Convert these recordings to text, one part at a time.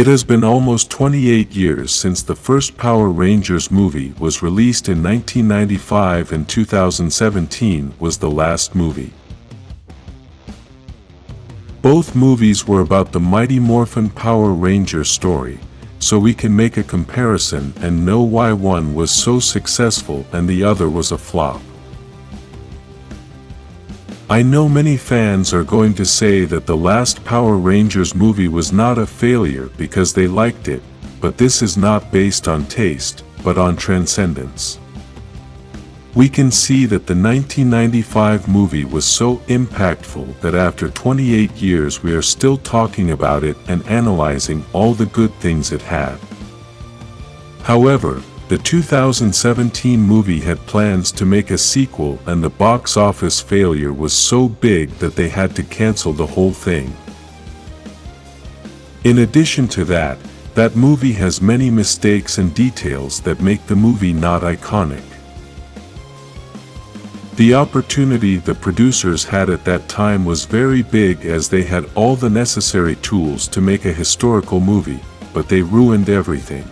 It has been almost 28 years since the first Power Rangers movie was released in 1995, and 2017 was the last movie. Both movies were about the mighty Morphin Power Ranger story, so we can make a comparison and know why one was so successful and the other was a flop. I know many fans are going to say that the last Power Rangers movie was not a failure because they liked it, but this is not based on taste, but on transcendence. We can see that the 1995 movie was so impactful that after 28 years we are still talking about it and analyzing all the good things it had. However, the 2017 movie had plans to make a sequel, and the box office failure was so big that they had to cancel the whole thing. In addition to that, that movie has many mistakes and details that make the movie not iconic. The opportunity the producers had at that time was very big, as they had all the necessary tools to make a historical movie, but they ruined everything.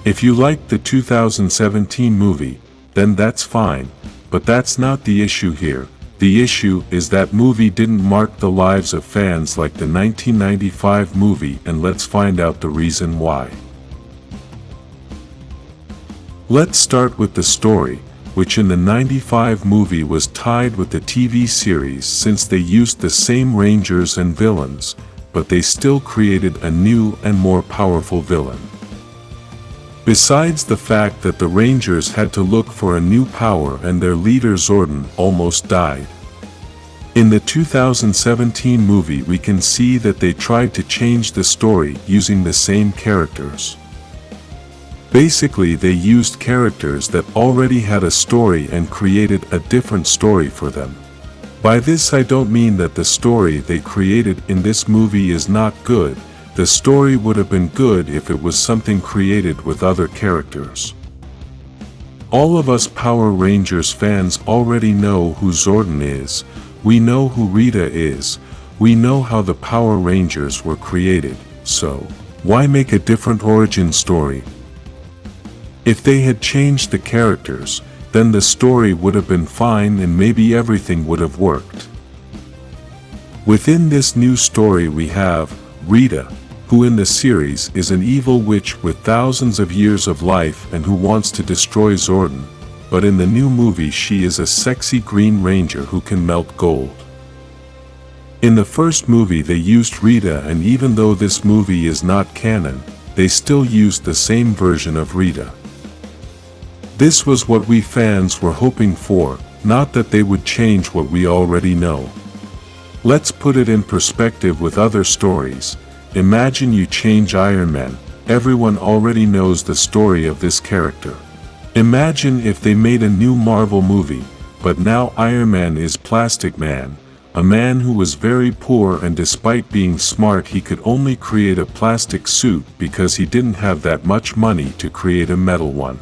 If you liked the 2017 movie, then that's fine, but that's not the issue here. The issue is that movie didn't mark the lives of fans like the 1995 movie, and let's find out the reason why. Let's start with the story, which in the 95 movie was tied with the TV series since they used the same Rangers and villains, but they still created a new and more powerful villain. Besides the fact that the Rangers had to look for a new power and their leader Zord almost died. In the 2017 movie we can see that they tried to change the story using the same characters. Basically they used characters that already had a story and created a different story for them. By this I don't mean that the story they created in this movie is not good. The story would have been good if it was something created with other characters. All of us Power Rangers fans already know who Zord is, we know who Rita is, we know how the Power Rangers were created, so why make a different origin story? If they had changed the characters, then the story would have been fine and maybe everything would have worked. Within this new story we have Rita, who in the series is an evil witch with thousands of years of life and who wants to destroy Zord, but in the new movie she is a sexy Green Ranger who can melt gold. In the first movie they used Rita, and even though this movie is not canon, they still used the same version of Rita. This was what we fans were hoping for, not that they would change what we already know. Let's put it in perspective with other stories. Imagine you change Iron Man, everyone already knows the story of this character. Imagine if they made a new Marvel movie, but now Iron Man is Plastic Man, a man who was very poor, and despite being smart he could only create a plastic suit because he didn't have that much money to create a metal one.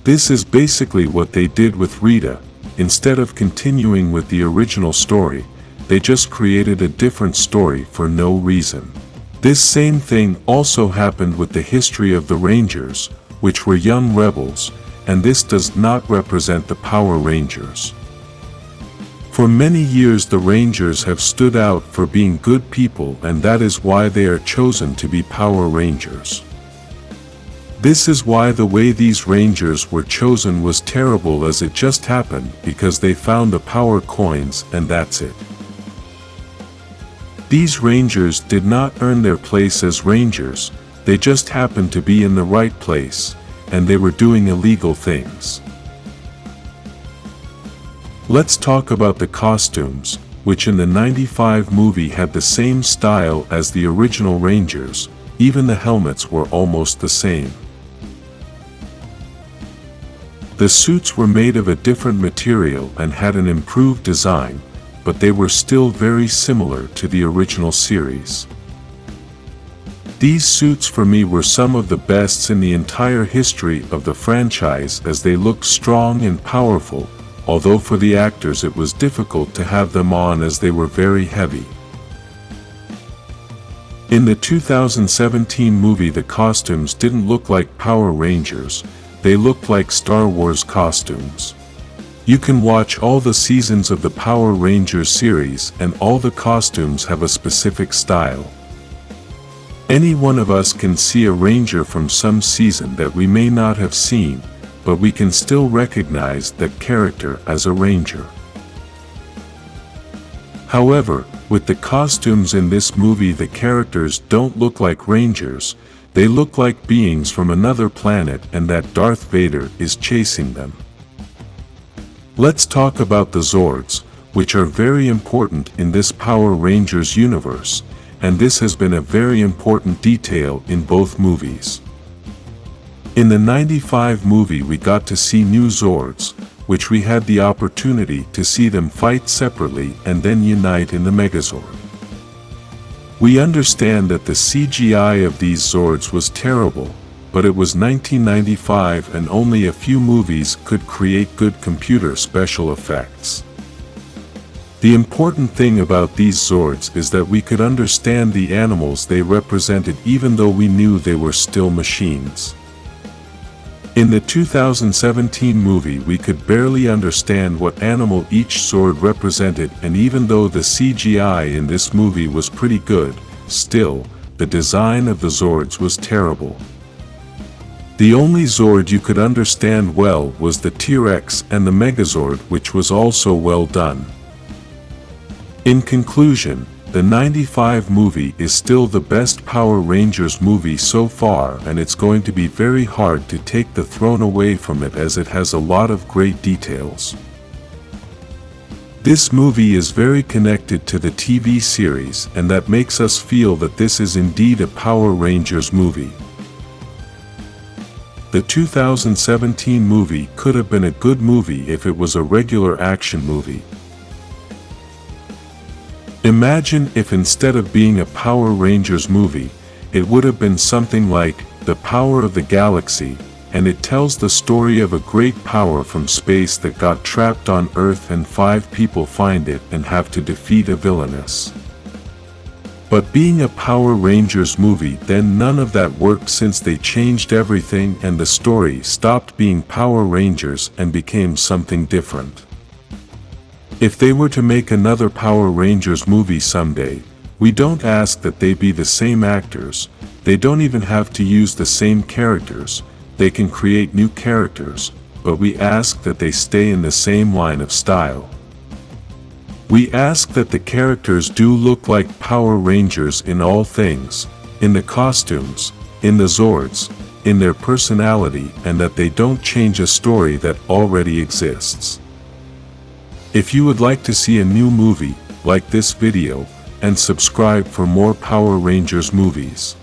This is basically what they did with Rita. Instead of continuing with the original story, they just created a different story for no reason. This same thing also happened with the history of the Rangers, which were young rebels, and this does not represent the Power Rangers. For many years the Rangers have stood out for being good people, and that is why they are chosen to be Power Rangers. This is why the way these Rangers were chosen was terrible, as it just happened because they found the power coins and that's it. These Rangers did not earn their place as Rangers, they just happened to be in the right place, and they were doing illegal things. Let's talk about the costumes, which in the 95 movie had the same style as the original Rangers, even the helmets were almost the same. The suits were made of a different material and had an improved design, but they were still very similar to the original series. These suits for me were some of the best in the entire history of the franchise, as they looked strong and powerful, although for the actors it was difficult to have them on as they were very heavy. In the 2017 movie, the costumes didn't look like Power Rangers, they looked like Star Wars costumes. You can watch all the seasons of the Power Rangers series and all the costumes have a specific style. Any one of us can see a ranger from some season that we may not have seen, but we can still recognize that character as a ranger. However, with the costumes in this movie, the characters don't look like rangers, they look like beings from another planet and that Darth Vader is chasing them. Let's talk about the Zords, which are very important in this Power Rangers universe, and this has been a very important detail in both movies. In the '95 movie we got to see new Zords, which we had the opportunity to see them fight separately and then unite in the Megazord. We understand that the CGI of these Zords was terrible, but it was 1995 and only a few movies could create good computer special effects. The important thing about these Zords is that we could understand the animals they represented even though we knew they were still machines. In the 2017 movie we could barely understand what animal each Zord represented, and even though the CGI in this movie was pretty good, still, the design of the Zords was terrible. The only Zord you could understand well was the T-Rex and the Megazord, which was also well done. In conclusion, the '95 movie is still the best Power Rangers movie so far, and it's going to be very hard to take the throne away from it as it has a lot of great details. This movie is very connected to the TV series, and that makes us feel that this is indeed a Power Rangers movie. The 2017 movie could have been a good movie if it was a regular action movie. Imagine if instead of being a Power Rangers movie, it would have been something like The Power of the Galaxy, and it tells the story of a great power from space that got trapped on Earth and 5 people find it and have to defeat a villainess. But being a Power Rangers movie, then none of that worked since they changed everything and the story stopped being Power Rangers and became something different. If they were to make another Power Rangers movie someday, we don't ask that they be the same actors, they don't even have to use the same characters, they can create new characters, but we ask that they stay in the same line of style. We ask that the characters do look like Power Rangers in all things, in the costumes, in the Zords, in their personality, and that they don't change a story that already exists. If you would like to see a new movie, like this video, and subscribe for more Power Rangers movies.